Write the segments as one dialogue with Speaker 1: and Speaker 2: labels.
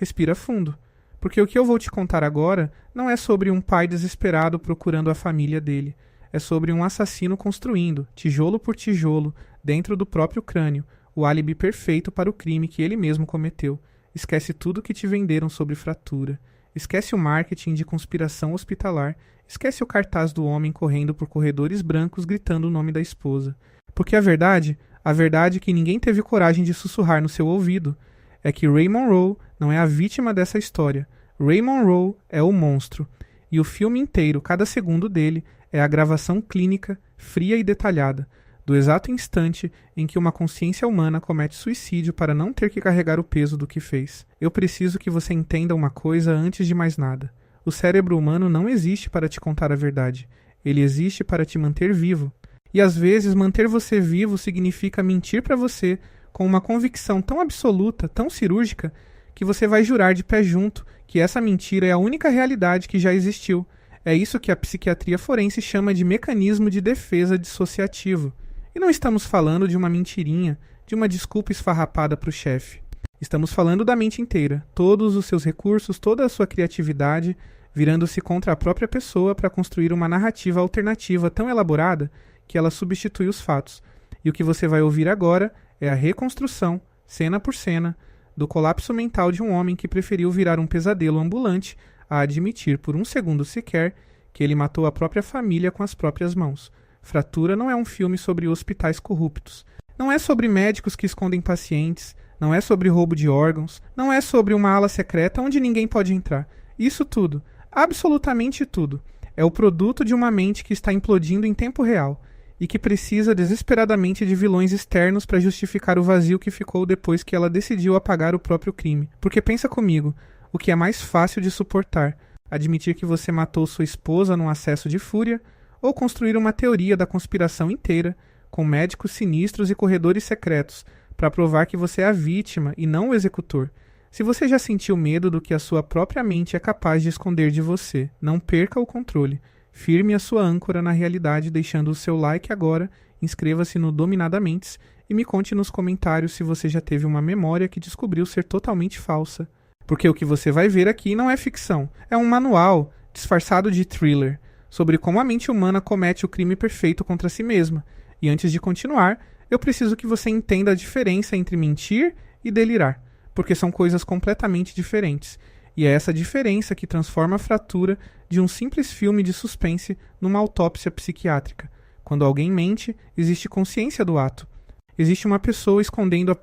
Speaker 1: Respira fundo. Porque o que eu vou te contar agora não é sobre um pai desesperado procurando a família dele. É sobre um assassino construindo, tijolo por tijolo, dentro do próprio crânio, o álibi perfeito para o crime que ele mesmo cometeu. Esquece tudo que te venderam sobre fratura. Esquece o marketing de conspiração hospitalar. Esquece o cartaz do homem correndo por corredores brancos gritando o nome da esposa. Porque a verdade que ninguém teve coragem de sussurrar no seu ouvido, é que Ray Monroe não é a vítima dessa história. Ray Monroe é o monstro. E o filme inteiro, cada segundo dele, é a gravação clínica, fria e detalhada, do exato instante em que uma consciência humana comete suicídio para não ter que carregar o peso do que fez. Eu preciso que você entenda uma coisa antes de mais nada. O cérebro humano não existe para te contar a verdade. Ele existe para te manter vivo. E às vezes manter você vivo significa mentir para você com uma convicção tão absoluta, tão cirúrgica, que você vai jurar de pé junto que essa mentira é a única realidade que já existiu. É isso que a psiquiatria forense chama de mecanismo de defesa dissociativo. E não estamos falando de uma mentirinha, de uma desculpa esfarrapada para o chefe. Estamos falando da mente inteira, todos os seus recursos, toda a sua criatividade, virando-se contra a própria pessoa para construir uma narrativa alternativa tão elaborada que ela substitui os fatos. E o que você vai ouvir agora é a reconstrução, cena por cena, do colapso mental de um homem que preferiu virar um pesadelo ambulante a admitir por um segundo sequer que ele matou a própria família com as próprias mãos. Fratura não é um filme sobre hospitais corruptos. Não é sobre médicos que escondem pacientes. Não é sobre roubo de órgãos. Não é sobre uma ala secreta onde ninguém pode entrar. Isso tudo, absolutamente tudo, é o produto de uma mente que está implodindo em tempo real e que precisa desesperadamente de vilões externos para justificar o vazio que ficou depois que ela decidiu apagar o próprio crime. Porque pensa comigo, o que é mais fácil de suportar? Admitir que você matou sua esposa num acesso de fúria ou construir uma teoria da conspiração inteira, com médicos sinistros e corredores secretos, para provar que você é a vítima e não o executor? Se você já sentiu medo do que a sua própria mente é capaz de esconder de você, não perca o controle. Firme a sua âncora na realidade deixando o seu like agora, inscreva-se no Dominadamentes e me conte nos comentários se você já teve uma memória que descobriu ser totalmente falsa. Porque o que você vai ver aqui não é ficção, é um manual, disfarçado de thriller, sobre como a mente humana comete o crime perfeito contra si mesma. E antes de continuar, eu preciso que você entenda a diferença entre mentir e delirar, porque são coisas completamente diferentes. E é essa diferença que transforma a Fratura de um simples filme de suspense numa autópsia psiquiátrica. Quando alguém mente, existe consciência do ato. Existe uma pessoa escondendo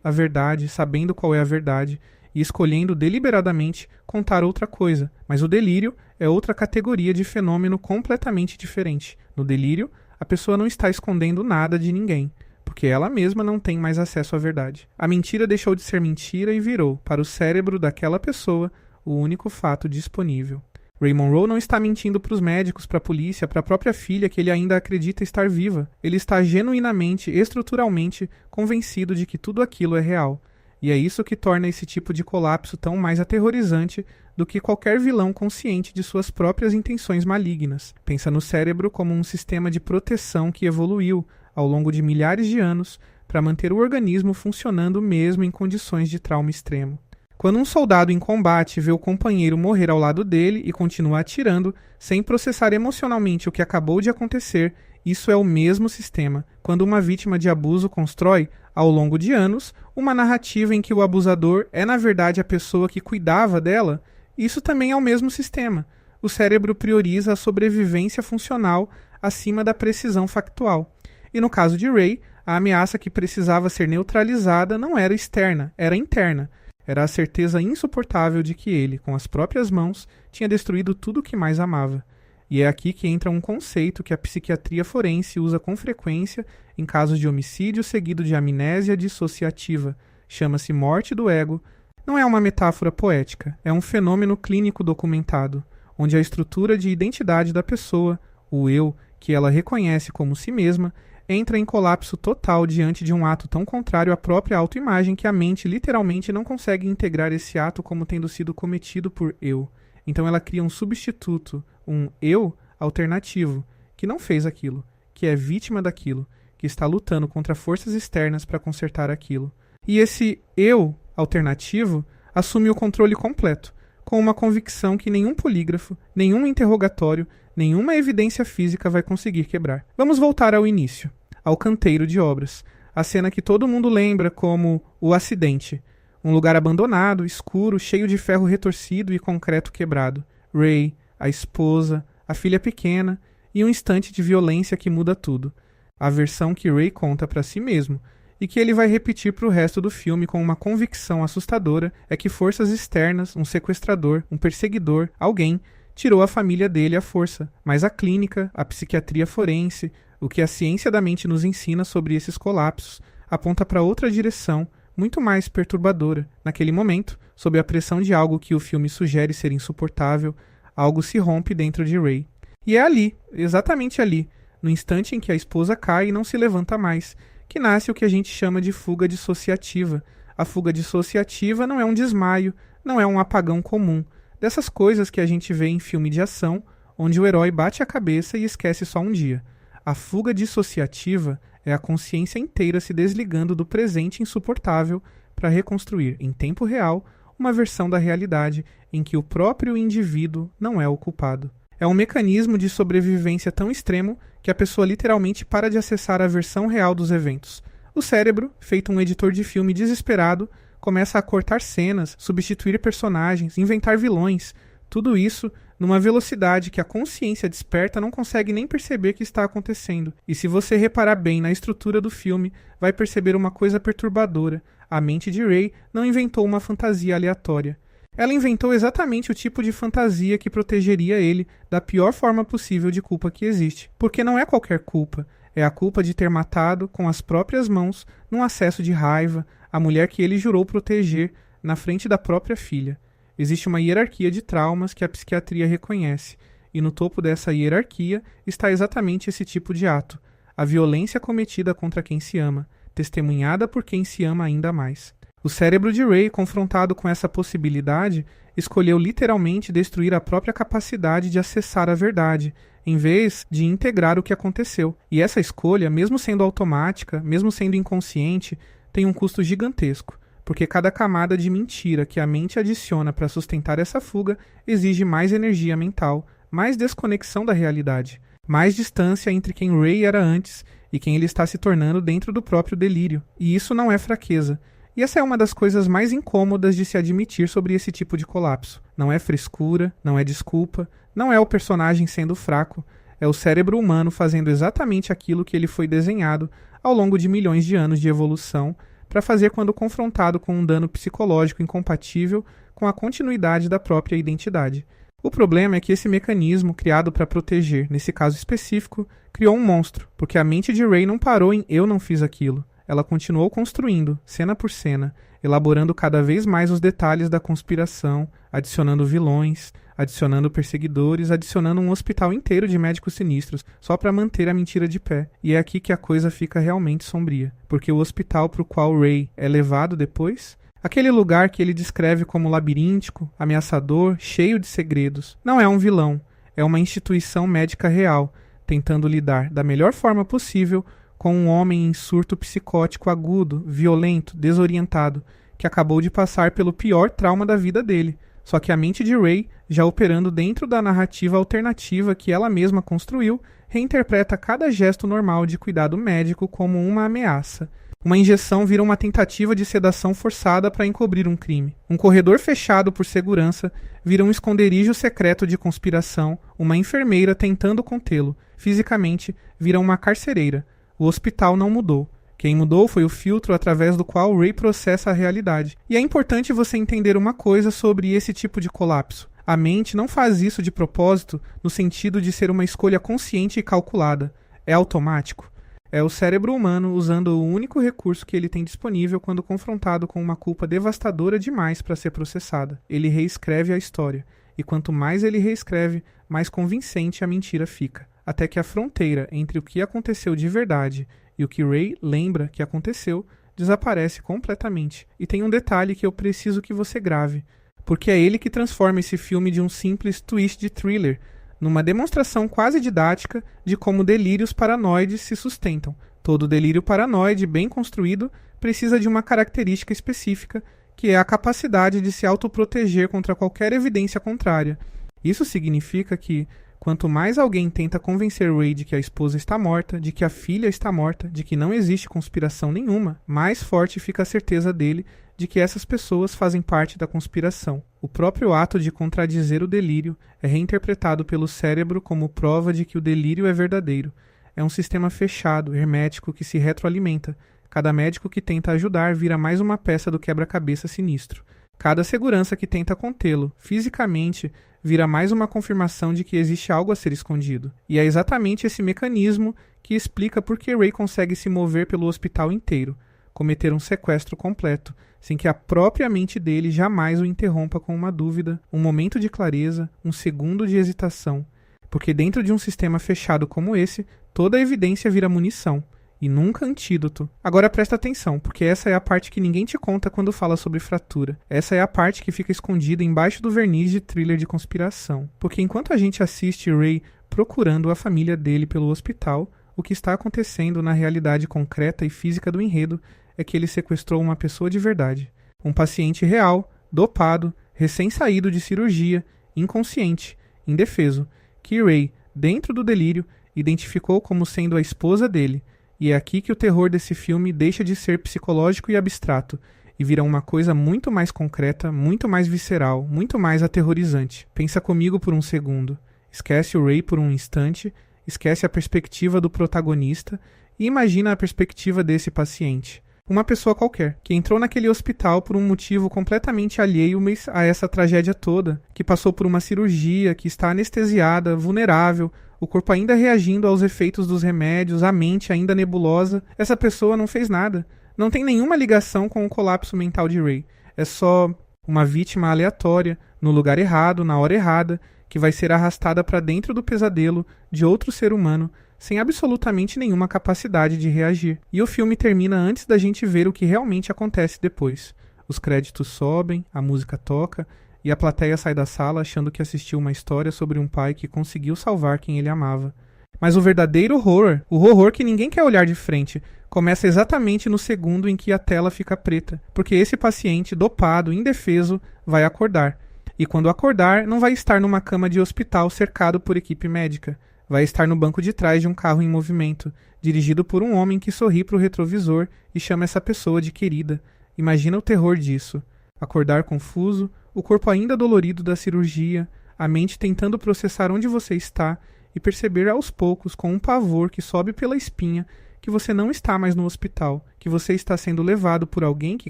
Speaker 1: a verdade, sabendo qual é a verdade, e escolhendo deliberadamente contar outra coisa. Mas o delírio é outra categoria de fenômeno completamente diferente. No delírio, a pessoa não está escondendo nada de ninguém, porque ela mesma não tem mais acesso à verdade. A mentira deixou de ser mentira e virou, para o cérebro daquela pessoa, o único fato disponível. Ray Monroe não está mentindo para os médicos, para a polícia, para a própria filha que ele ainda acredita estar viva. Ele está genuinamente, estruturalmente, convencido de que tudo aquilo é real. E é isso que torna esse tipo de colapso tão mais aterrorizante do que qualquer vilão consciente de suas próprias intenções malignas. Pensa no cérebro como um sistema de proteção que evoluiu ao longo de milhares de anos para manter o organismo funcionando mesmo em condições de trauma extremo. Quando um soldado em combate vê o companheiro morrer ao lado dele e continua atirando, sem processar emocionalmente o que acabou de acontecer, isso é o mesmo sistema. Quando uma vítima de abuso constrói, ao longo de anos, uma narrativa em que o abusador é na verdade a pessoa que cuidava dela, isso também é o mesmo sistema. O cérebro prioriza a sobrevivência funcional acima da precisão factual. E no caso de Ray, a ameaça que precisava ser neutralizada não era externa, era interna. Era a certeza insuportável de que ele, com as próprias mãos, tinha destruído tudo o que mais amava. E é aqui que entra um conceito que a psiquiatria forense usa com frequência em casos de homicídio seguido de amnésia dissociativa. Chama-se morte do ego. Não é uma metáfora poética, é um fenômeno clínico documentado, onde a estrutura de identidade da pessoa, o eu, que ela reconhece como si mesma, entra em colapso total diante de um ato tão contrário à própria autoimagem que a mente literalmente não consegue integrar esse ato como tendo sido cometido por eu. Então ela cria um substituto, um eu alternativo, que não fez aquilo, que é vítima daquilo, que está lutando contra forças externas para consertar aquilo. E esse eu alternativo assume o controle completo, com uma convicção que nenhum polígrafo, nenhum interrogatório, nenhuma evidência física vai conseguir quebrar. Vamos voltar ao início, ao canteiro de obras, a cena que todo mundo lembra como o acidente. Um lugar abandonado, escuro, cheio de ferro retorcido e concreto quebrado. Ray, a esposa, a filha pequena e um instante de violência que muda tudo. A versão que Ray conta para si mesmo e que ele vai repetir para o resto do filme com uma convicção assustadora é que forças externas, um sequestrador, um perseguidor, alguém, tirou a família dele à força. Mas a clínica, a psiquiatria forense, o que a ciência da mente nos ensina sobre esses colapsos, aponta para outra direção, muito mais perturbadora. Naquele momento, sob a pressão de algo que o filme sugere ser insuportável, algo se rompe dentro de Ray. E é ali, exatamente ali, no instante em que a esposa cai e não se levanta mais, que nasce o que a gente chama de fuga dissociativa. A fuga dissociativa não é um desmaio, não é um apagão comum, dessas coisas que a gente vê em filme de ação, onde o herói bate a cabeça e esquece só um dia. A fuga dissociativa é a consciência inteira se desligando do presente insuportável para reconstruir, em tempo real, uma versão da realidade em que o próprio indivíduo não é o culpado. É um mecanismo de sobrevivência tão extremo que a pessoa literalmente para de acessar a versão real dos eventos. O cérebro, feito um editor de filme desesperado, começa a cortar cenas, substituir personagens, inventar vilões, tudo isso numa velocidade que a consciência desperta não consegue nem perceber que está acontecendo. E se você reparar bem na estrutura do filme, vai perceber uma coisa perturbadora. A mente de Ray não inventou uma fantasia aleatória. Ela inventou exatamente o tipo de fantasia que protegeria ele da pior forma possível de culpa que existe. Porque não é qualquer culpa, é a culpa de ter matado com as próprias mãos, num acesso de raiva, a mulher que ele jurou proteger na frente da própria filha. Existe uma hierarquia de traumas que a psiquiatria reconhece, e no topo dessa hierarquia está exatamente esse tipo de ato, a violência cometida contra quem se ama, testemunhada por quem se ama ainda mais. O cérebro de Ray, confrontado com essa possibilidade, escolheu literalmente destruir a própria capacidade de acessar a verdade, em vez de integrar o que aconteceu. E essa escolha, mesmo sendo automática, mesmo sendo inconsciente, tem um custo gigantesco, porque cada camada de mentira que a mente adiciona para sustentar essa fuga exige mais energia mental, mais desconexão da realidade, mais distância entre quem Ray era antes e quem ele está se tornando dentro do próprio delírio. E isso não é fraqueza. E essa é uma das coisas mais incômodas de se admitir sobre esse tipo de colapso. Não é frescura, não é desculpa, não é o personagem sendo fraco, é o cérebro humano fazendo exatamente aquilo que ele foi desenhado ao longo de milhões de anos de evolução para fazer quando confrontado com um dano psicológico incompatível com a continuidade da própria identidade. O problema é que esse mecanismo, criado para proteger, nesse caso específico, criou um monstro, porque a mente de Ray não parou em "eu não fiz aquilo". Ela continuou construindo, cena por cena, elaborando cada vez mais os detalhes da conspiração, adicionando vilões, adicionando perseguidores, adicionando um hospital inteiro de médicos sinistros, só para manter a mentira de pé. E é aqui que a coisa fica realmente sombria, porque o hospital para o qual Ray é levado depois, aquele lugar que ele descreve como labiríntico, ameaçador, cheio de segredos, não é um vilão, é uma instituição médica real, tentando lidar da melhor forma possível com um homem em surto psicótico agudo, violento, desorientado, que acabou de passar pelo pior trauma da vida dele. Só que a mente de Ray, já operando dentro da narrativa alternativa que ela mesma construiu, reinterpreta cada gesto normal de cuidado médico como uma ameaça. Uma injeção vira uma tentativa de sedação forçada para encobrir um crime. Um corredor fechado por segurança vira um esconderijo secreto de conspiração, uma enfermeira tentando contê-lo. Fisicamente, vira uma carcereira. O hospital não mudou. Quem mudou foi o filtro através do qual Ray processa a realidade. E é importante você entender uma coisa sobre esse tipo de colapso. A mente não faz isso de propósito no sentido de ser uma escolha consciente e calculada. É automático. É o cérebro humano usando o único recurso que ele tem disponível quando confrontado com uma culpa devastadora demais para ser processada. Ele reescreve a história. E quanto mais ele reescreve, mais convincente a mentira fica. Até que a fronteira entre o que aconteceu de verdade e o que Ray lembra que aconteceu desaparece completamente. E tem um detalhe que eu preciso que você grave, porque é ele que transforma esse filme de um simples twist de thriller numa demonstração quase didática de como delírios paranoides se sustentam. Todo delírio paranoide bem construído precisa de uma característica específica que é a capacidade de se autoproteger contra qualquer evidência contrária. Isso significa que, quanto mais alguém tenta convencer Ray de que a esposa está morta, de que a filha está morta, de que não existe conspiração nenhuma, mais forte fica a certeza dele de que essas pessoas fazem parte da conspiração. O próprio ato de contradizer o delírio é reinterpretado pelo cérebro como prova de que o delírio é verdadeiro. É um sistema fechado, hermético, que se retroalimenta. Cada médico que tenta ajudar vira mais uma peça do quebra-cabeça sinistro. Cada segurança que tenta contê-lo, fisicamente, vira mais uma confirmação de que existe algo a ser escondido. E é exatamente esse mecanismo que explica por que Ray consegue se mover pelo hospital inteiro, cometer um sequestro completo, sem que a própria mente dele jamais o interrompa com uma dúvida, um momento de clareza, um segundo de hesitação. Porque dentro de um sistema fechado como esse, toda a evidência vira munição, e nunca antídoto. Agora presta atenção, porque essa é a parte que ninguém te conta quando fala sobre fratura. Essa é a parte que fica escondida embaixo do verniz de thriller de conspiração. Porque enquanto a gente assiste Ray procurando a família dele pelo hospital, o que está acontecendo na realidade concreta e física do enredo é que ele sequestrou uma pessoa de verdade. Um paciente real, dopado, recém-saído de cirurgia, inconsciente, indefeso, que Ray, dentro do delírio, identificou como sendo a esposa dele. E é aqui que o terror desse filme deixa de ser psicológico e abstrato e vira uma coisa muito mais concreta, muito mais visceral, muito mais aterrorizante. Pensa comigo por um segundo. Esquece o Ray por um instante, esquece a perspectiva do protagonista e imagina a perspectiva desse paciente. Uma pessoa qualquer, que entrou naquele hospital por um motivo completamente alheio a essa tragédia toda, que passou por uma cirurgia, que está anestesiada, vulnerável, o corpo ainda reagindo aos efeitos dos remédios, a mente ainda nebulosa. Essa pessoa não fez nada. Não tem nenhuma ligação com o colapso mental de Ray. É só uma vítima aleatória, no lugar errado, na hora errada, que vai ser arrastada para dentro do pesadelo de outro ser humano, sem absolutamente nenhuma capacidade de reagir. E o filme termina antes da gente ver o que realmente acontece depois. Os créditos sobem, a música toca, e a plateia sai da sala achando que assistiu uma história sobre um pai que conseguiu salvar quem ele amava. Mas o verdadeiro horror, o horror que ninguém quer olhar de frente, começa exatamente no segundo em que a tela fica preta, porque esse paciente, dopado, indefeso, vai acordar. E quando acordar, não vai estar numa cama de hospital cercado por equipe médica. Vai estar no banco de trás de um carro em movimento, dirigido por um homem que sorri para o retrovisor e chama essa pessoa de querida. Imagina o terror disso. Acordar confuso, o corpo ainda dolorido da cirurgia, a mente tentando processar onde você está e perceber aos poucos, com um pavor que sobe pela espinha, que você não está mais no hospital, que você está sendo levado por alguém que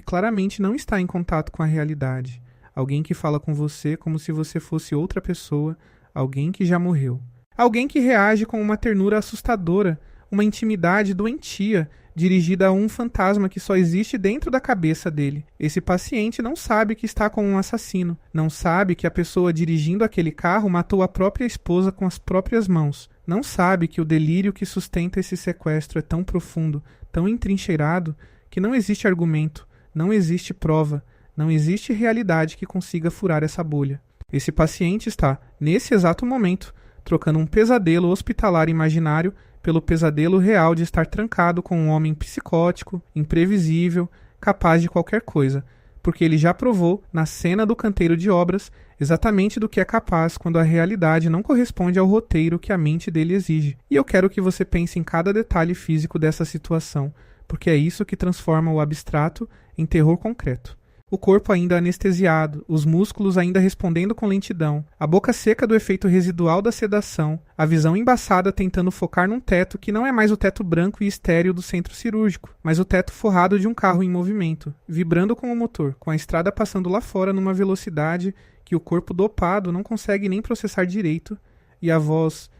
Speaker 1: claramente não está em contato com a realidade. Alguém que fala com você como se você fosse outra pessoa, alguém que já morreu. Alguém que reage com uma ternura assustadora, uma intimidade doentia, dirigida a um fantasma que só existe dentro da cabeça dele. Esse paciente não sabe que está com um assassino, não sabe que a pessoa dirigindo aquele carro matou a própria esposa com as próprias mãos, não sabe que o delírio que sustenta esse sequestro é tão profundo, tão entrincheirado, que não existe argumento, não existe prova, não existe realidade que consiga furar essa bolha. Esse paciente está, nesse exato momento, trocando um pesadelo hospitalar imaginário pelo pesadelo real de estar trancado com um homem psicótico, imprevisível, capaz de qualquer coisa, porque ele já provou, na cena do canteiro de obras, exatamente do que é capaz quando a realidade não corresponde ao roteiro que a mente dele exige. E eu quero que você pense em cada detalhe físico dessa situação, porque é isso que transforma o abstrato em terror concreto. O corpo ainda anestesiado, os músculos ainda respondendo com lentidão, a boca seca do efeito residual da sedação, a visão embaçada tentando focar num teto que não é mais o teto branco e estéril do centro cirúrgico, mas o teto forrado de um carro em movimento, vibrando com o motor, com a estrada passando lá fora numa velocidade que o corpo dopado não consegue nem processar direito, e a voz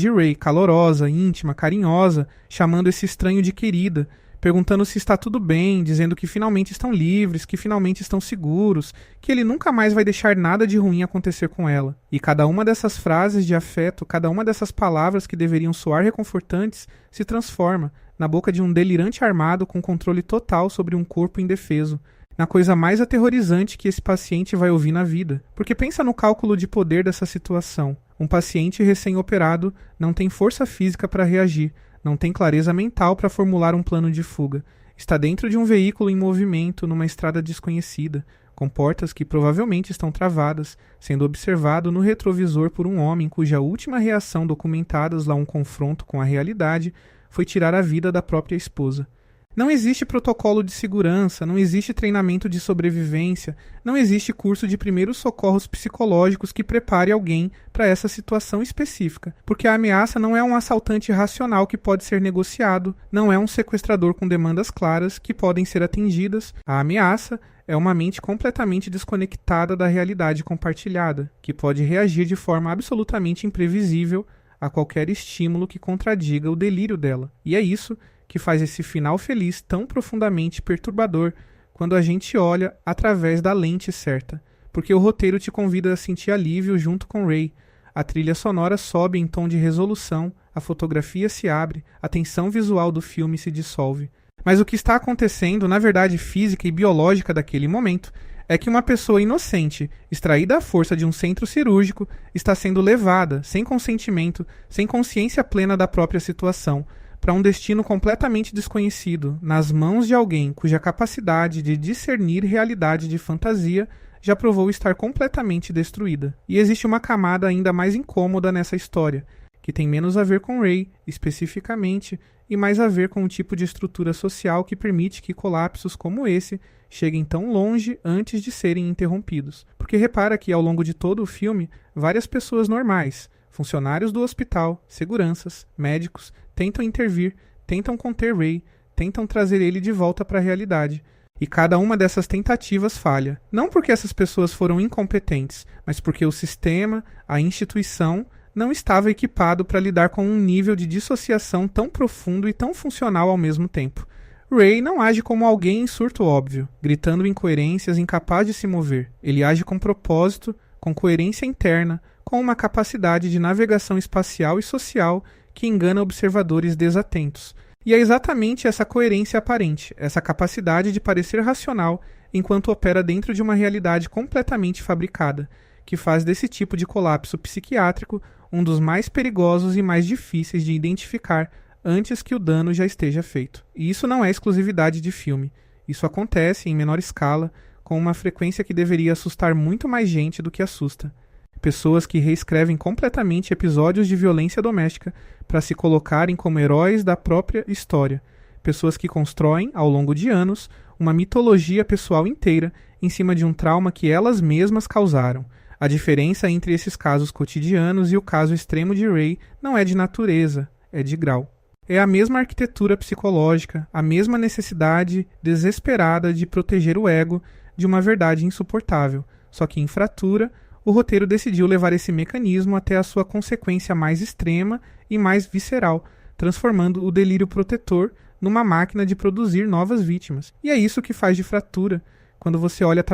Speaker 1: de Ray, calorosa, íntima, carinhosa, chamando esse estranho de querida, perguntando se está tudo bem, dizendo que finalmente estão livres, que finalmente estão seguros, que ele nunca mais vai deixar nada de ruim acontecer com ela. E cada uma dessas frases de afeto, cada uma dessas palavras que deveriam soar reconfortantes, se transforma na boca de um delirante armado com controle total sobre um corpo indefeso, na coisa mais aterrorizante que esse paciente vai ouvir na vida. Porque pensa no cálculo de poder dessa situação. Um paciente recém-operado não tem força física para reagir, não tem clareza mental para formular um plano de fuga. Está dentro de um veículo em movimento numa estrada desconhecida, com portas que provavelmente estão travadas, sendo observado no retrovisor por um homem cuja última reação documentada a um confronto com a realidade foi tirar a vida da própria esposa. Não existe protocolo de segurança, não existe treinamento de sobrevivência, não existe curso de primeiros socorros psicológicos que prepare alguém para essa situação específica, porque a ameaça não é um assaltante racional que pode ser negociado, não é um sequestrador com demandas claras que podem ser atendidas. A ameaça é uma mente completamente desconectada da realidade compartilhada, que pode reagir de forma absolutamente imprevisível a qualquer estímulo que contradiga o delírio dela. E é isso que faz esse final feliz tão profundamente perturbador quando a gente olha através da lente certa, porque o roteiro te convida a sentir alívio junto com Ray. A trilha sonora sobe em tom de resolução, a fotografia se abre, a tensão visual do filme se dissolve. Mas o que está acontecendo, na verdade física e biológica daquele momento, é que uma pessoa inocente, extraída à força de um centro cirúrgico, está sendo levada, sem consentimento, sem consciência plena da própria situação, para um destino completamente desconhecido, nas mãos de alguém cuja capacidade de discernir realidade de fantasia já provou estar completamente destruída. E existe uma camada ainda mais incômoda nessa história, que tem menos a ver com Ray, especificamente, e mais a ver com o tipo de estrutura social que permite que colapsos como esse cheguem tão longe antes de serem interrompidos. Porque repara que, ao longo de todo o filme, várias pessoas normais, funcionários do hospital, seguranças, médicos, tentam intervir, tentam conter Ray, tentam trazer ele de volta para a realidade. E cada uma dessas tentativas falha. Não porque essas pessoas foram incompetentes, mas porque o sistema, a instituição, não estava equipado para lidar com um nível de dissociação tão profundo e tão funcional ao mesmo tempo. Ray não age como alguém em surto óbvio, gritando incoerências, incapaz de se mover. Ele age com propósito, com coerência interna, com uma capacidade de navegação espacial e social que engana observadores desatentos. E é exatamente essa coerência aparente, essa capacidade de parecer racional enquanto opera dentro de uma realidade completamente fabricada, que faz desse tipo de colapso psiquiátrico um dos mais perigosos e mais difíceis de identificar antes que o dano já esteja feito. E isso não é exclusividade de filme. Isso acontece em menor escala, com uma frequência que deveria assustar muito mais gente do que assusta. Pessoas que reescrevem completamente episódios de violência doméstica para se colocarem como heróis da própria história. Pessoas que constroem, ao longo de anos, uma mitologia pessoal inteira em cima de um trauma que elas mesmas causaram. A diferença entre esses casos cotidianos e o caso extremo de Ray não é de natureza, é de grau. É a mesma arquitetura psicológica, a mesma necessidade desesperada de proteger o ego de uma verdade insuportável, só que em fratura, o roteiro decidiu levar esse mecanismo até a sua consequência mais extrema e mais visceral, transformando o delírio protetor numa máquina de produzir novas vítimas. E é isso que faz de Fratura, quando você olha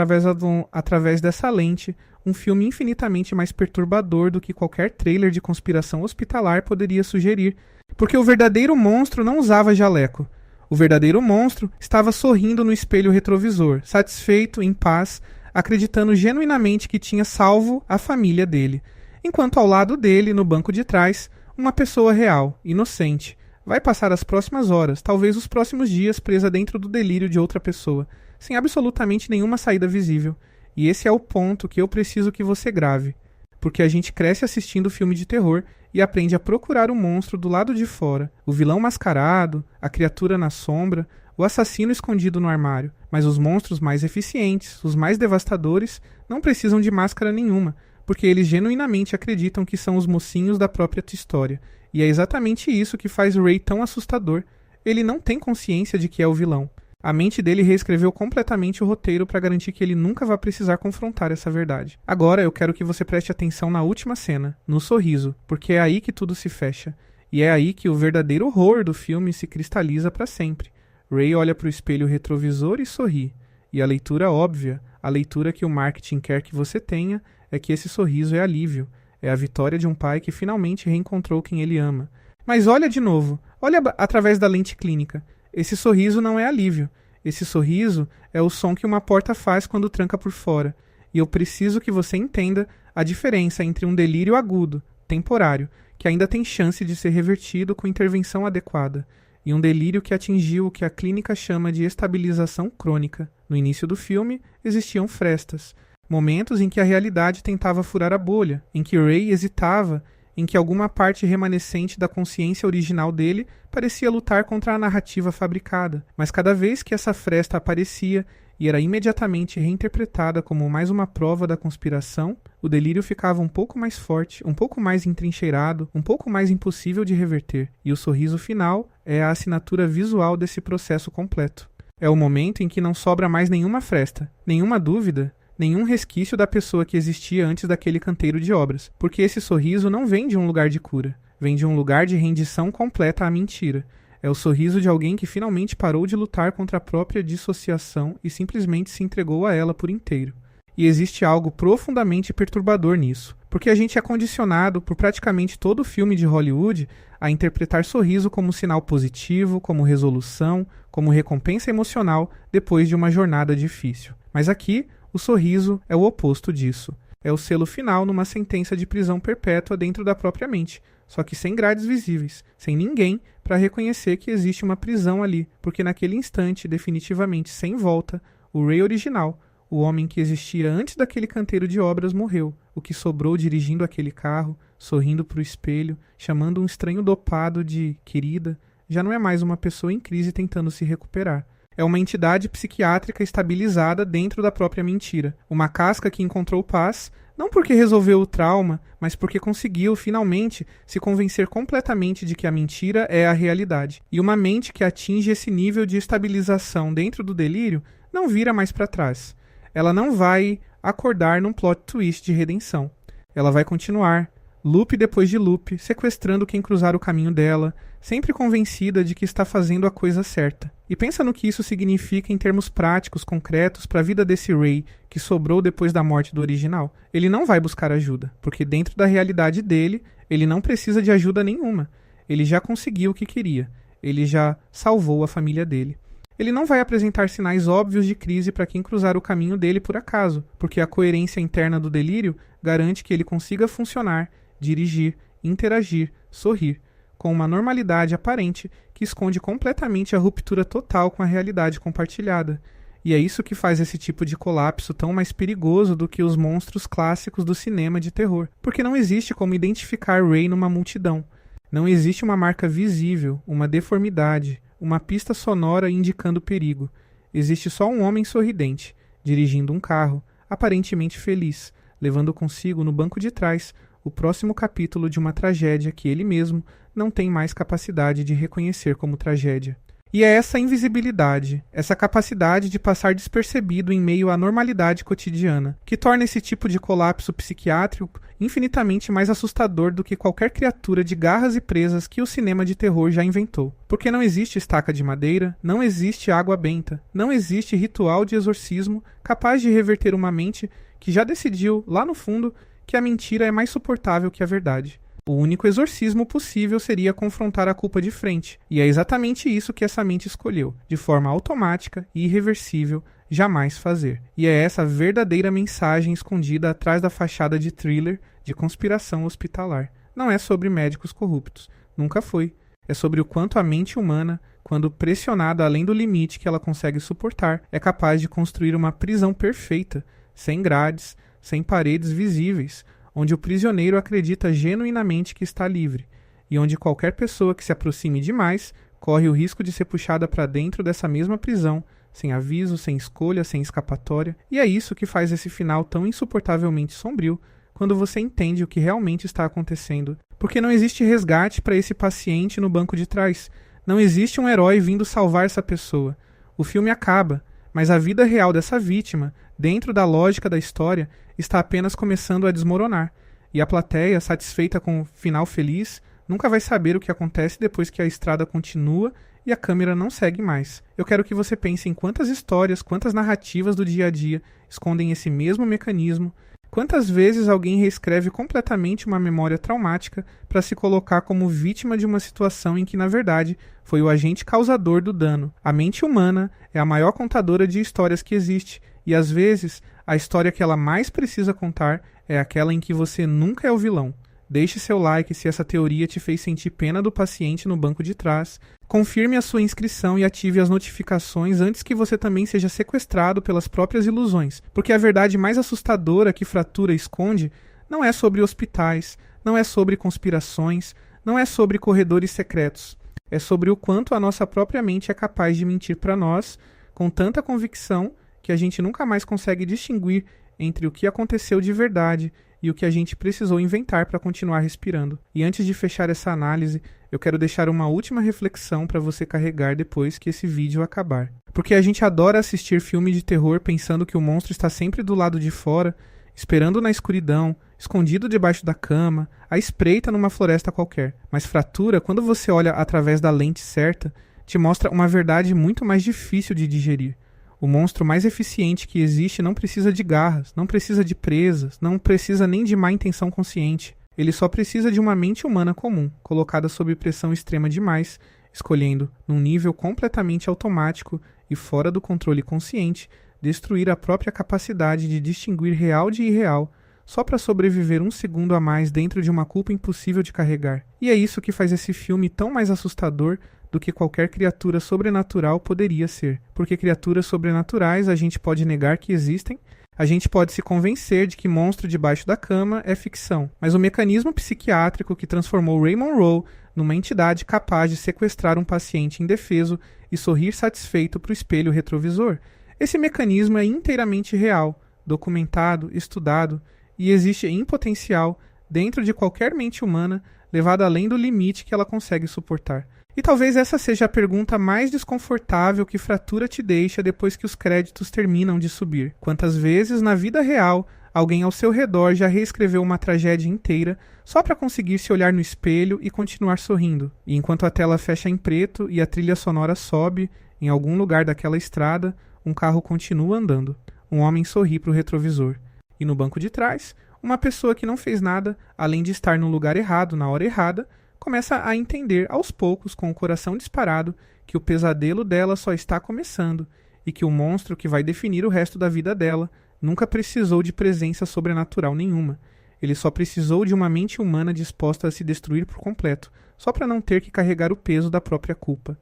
Speaker 1: através dessa lente, um filme infinitamente mais perturbador do que qualquer trailer de conspiração hospitalar poderia sugerir. Porque o verdadeiro monstro não usava jaleco. O verdadeiro monstro estava sorrindo no espelho retrovisor, satisfeito, em paz, acreditando genuinamente que tinha salvo a família dele, enquanto ao lado dele, no banco de trás, uma pessoa real, inocente, vai passar as próximas horas, talvez os próximos dias, presa dentro do delírio de outra pessoa, sem absolutamente nenhuma saída visível. E esse é o ponto que eu preciso que você grave, porque a gente cresce assistindo filme de terror e aprende a procurar o monstro do lado de fora, o vilão mascarado, a criatura na sombra, o assassino escondido no armário. Mas os monstros mais eficientes, os mais devastadores, não precisam de máscara nenhuma, porque eles genuinamente acreditam que são os mocinhos da própria história. E é exatamente isso que faz Ray tão assustador. Ele não tem consciência de que é o vilão. A mente dele reescreveu completamente o roteiro para garantir que ele nunca vai precisar confrontar essa verdade. Agora eu quero que você preste atenção na última cena, no sorriso, porque é aí que tudo se fecha. E é aí que o verdadeiro horror do filme se cristaliza para sempre. Ray olha para o espelho retrovisor e sorri. E a leitura óbvia, a leitura que o marketing quer que você tenha, é que esse sorriso é alívio. É a vitória de um pai que finalmente reencontrou quem ele ama. Mas olha de novo, olha através da lente clínica. Esse sorriso não é alívio. Esse sorriso é o som que uma porta faz quando tranca por fora. E eu preciso que você entenda a diferença entre um delírio agudo, temporário, que ainda tem chance de ser revertido com intervenção adequada, e um delírio que atingiu o que a clínica chama de estabilização crônica. No início do filme, existiam frestas, momentos em que a realidade tentava furar a bolha, em que Ray hesitava, em que alguma parte remanescente da consciência original dele parecia lutar contra a narrativa fabricada. Mas cada vez que essa fresta aparecia e era imediatamente reinterpretada como mais uma prova da conspiração, o delírio ficava um pouco mais forte, um pouco mais entrincheirado, um pouco mais impossível de reverter. E o sorriso final é a assinatura visual desse processo completo. É o momento em que não sobra mais nenhuma fresta, nenhuma dúvida, nenhum resquício da pessoa que existia antes daquele canteiro de obras, porque esse sorriso não vem de um lugar de cura, vem de um lugar de rendição completa à mentira. É o sorriso de alguém que finalmente parou de lutar contra a própria dissociação e simplesmente se entregou a ela por inteiro. E existe algo profundamente perturbador nisso, porque a gente é condicionado por praticamente todo filme de Hollywood a interpretar sorriso como sinal positivo, como resolução, como recompensa emocional depois de uma jornada difícil. Mas aqui, o sorriso é o oposto disso. É o selo final numa sentença de prisão perpétua dentro da própria mente, só que sem grades visíveis, sem ninguém para reconhecer que existe uma prisão ali, porque naquele instante, definitivamente sem volta, o Ray original, o homem que existia antes daquele canteiro de obras, morreu. O que sobrou dirigindo aquele carro, sorrindo para o espelho, chamando um estranho dopado de querida, já não é mais uma pessoa em crise tentando se recuperar. É uma entidade psiquiátrica estabilizada dentro da própria mentira. Uma casca que encontrou paz, não porque resolveu o trauma, mas porque conseguiu, finalmente, se convencer completamente de que a mentira é a realidade. E uma mente que atinge esse nível de estabilização dentro do delírio não vira mais para trás. Ela não vai acordar num plot twist de redenção. Ela vai continuar, loop depois de loop, sequestrando quem cruzar o caminho dela, sempre convencida de que está fazendo a coisa certa. E pensa no que isso significa em termos práticos, concretos, para a vida desse Ray, que sobrou depois da morte do original. Ele não vai buscar ajuda, porque dentro da realidade dele, ele não precisa de ajuda nenhuma. Ele já conseguiu o que queria. Ele já salvou a família dele. Ele não vai apresentar sinais óbvios de crise para quem cruzar o caminho dele por acaso, porque a coerência interna do delírio garante que ele consiga funcionar, dirigir, interagir, sorrir, com uma normalidade aparente que esconde completamente a ruptura total com a realidade compartilhada. E é isso que faz esse tipo de colapso tão mais perigoso do que os monstros clássicos do cinema de terror, porque não existe como identificar Ray numa multidão. Não existe uma marca visível, uma deformidade, uma pista sonora indicando perigo. Existe só um homem sorridente, dirigindo um carro, aparentemente feliz, levando consigo no banco de trás o próximo capítulo de uma tragédia que ele mesmo não tem mais capacidade de reconhecer como tragédia. E é essa invisibilidade, essa capacidade de passar despercebido em meio à normalidade cotidiana, que torna esse tipo de colapso psiquiátrico infinitamente mais assustador do que qualquer criatura de garras e presas que o cinema de terror já inventou. Porque não existe estaca de madeira, não existe água benta, não existe ritual de exorcismo capaz de reverter uma mente que já decidiu, lá no fundo, que a mentira é mais suportável que a verdade. O único exorcismo possível seria confrontar a culpa de frente, e é exatamente isso que essa mente escolheu, de forma automática e irreversível, jamais fazer. E é essa verdadeira mensagem escondida atrás da fachada de thriller de conspiração hospitalar. Não é sobre médicos corruptos, nunca foi. É sobre o quanto a mente humana, quando pressionada além do limite que ela consegue suportar, é capaz de construir uma prisão perfeita, sem grades, sem paredes visíveis, onde o prisioneiro acredita genuinamente que está livre, e onde qualquer pessoa que se aproxime demais corre o risco de ser puxada para dentro dessa mesma prisão, sem aviso, sem escolha, sem escapatória. E é isso que faz esse final tão insuportavelmente sombrio, quando você entende o que realmente está acontecendo. Porque não existe resgate para esse paciente no banco de trás. Não existe um herói vindo salvar essa pessoa. O filme acaba, mas a vida real dessa vítima, dentro da lógica da história, está apenas começando a desmoronar, e a plateia, satisfeita com o final feliz, nunca vai saber o que acontece depois que a estrada continua e a câmera não segue mais. Eu quero que você pense em quantas histórias, quantas narrativas do dia a dia escondem esse mesmo mecanismo, quantas vezes alguém reescreve completamente uma memória traumática para se colocar como vítima de uma situação em que, na verdade, foi o agente causador do dano. A mente humana é a maior contadora de histórias que existe, e às vezes a história que ela mais precisa contar é aquela em que você nunca é o vilão, Deixe seu like se essa teoria te fez sentir pena do paciente no banco de trás. Confirme a sua inscrição e ative as notificações antes que você também seja sequestrado pelas próprias ilusões, porque a verdade mais assustadora que fratura esconde não é sobre hospitais, não é sobre conspirações, não é sobre corredores secretos. É sobre o quanto a nossa própria mente é capaz de mentir para nós com tanta convicção que a gente nunca mais consegue distinguir entre o que aconteceu de verdade e o que a gente precisou inventar para continuar respirando. E antes de fechar essa análise, eu quero deixar uma última reflexão para você carregar depois que esse vídeo acabar. Porque a gente adora assistir filme de terror pensando que o monstro está sempre do lado de fora, esperando na escuridão, escondido debaixo da cama, à espreita numa floresta qualquer. Mas fratura, quando você olha através da lente certa, te mostra uma verdade muito mais difícil de digerir. O monstro mais eficiente que existe não precisa de garras, não precisa de presas, não precisa nem de má intenção consciente. Ele só precisa de uma mente humana comum, colocada sob pressão extrema demais, escolhendo, num nível completamente automático e fora do controle consciente, destruir a própria capacidade de distinguir real de irreal, só para sobreviver um segundo a mais dentro de uma culpa impossível de carregar. E é isso que faz esse filme tão mais assustador do que qualquer criatura sobrenatural poderia ser. Porque criaturas sobrenaturais a gente pode negar que existem, a gente pode se convencer de que monstro debaixo da cama é ficção, mas o mecanismo psiquiátrico que transformou Ray Monroe numa entidade capaz de sequestrar um paciente indefeso e sorrir satisfeito para o espelho retrovisor, esse mecanismo é inteiramente real, documentado, estudado e existe em potencial dentro de qualquer mente humana, levada além do limite que ela consegue suportar. E talvez essa seja a pergunta mais desconfortável que fratura te deixa depois que os créditos terminam de subir. Quantas vezes, na vida real, alguém ao seu redor já reescreveu uma tragédia inteira só para conseguir se olhar no espelho e continuar sorrindo? E enquanto a tela fecha em preto e a trilha sonora sobe, em algum lugar daquela estrada, um carro continua andando. Um homem sorri para o retrovisor. E no banco de trás, uma pessoa que não fez nada, além de estar no lugar errado, na hora errada, começa a entender aos poucos, com o coração disparado, que o pesadelo dela só está começando e que o monstro que vai definir o resto da vida dela nunca precisou de presença sobrenatural nenhuma. Ele só precisou de uma mente humana disposta a se destruir por completo, só para não ter que carregar o peso da própria culpa.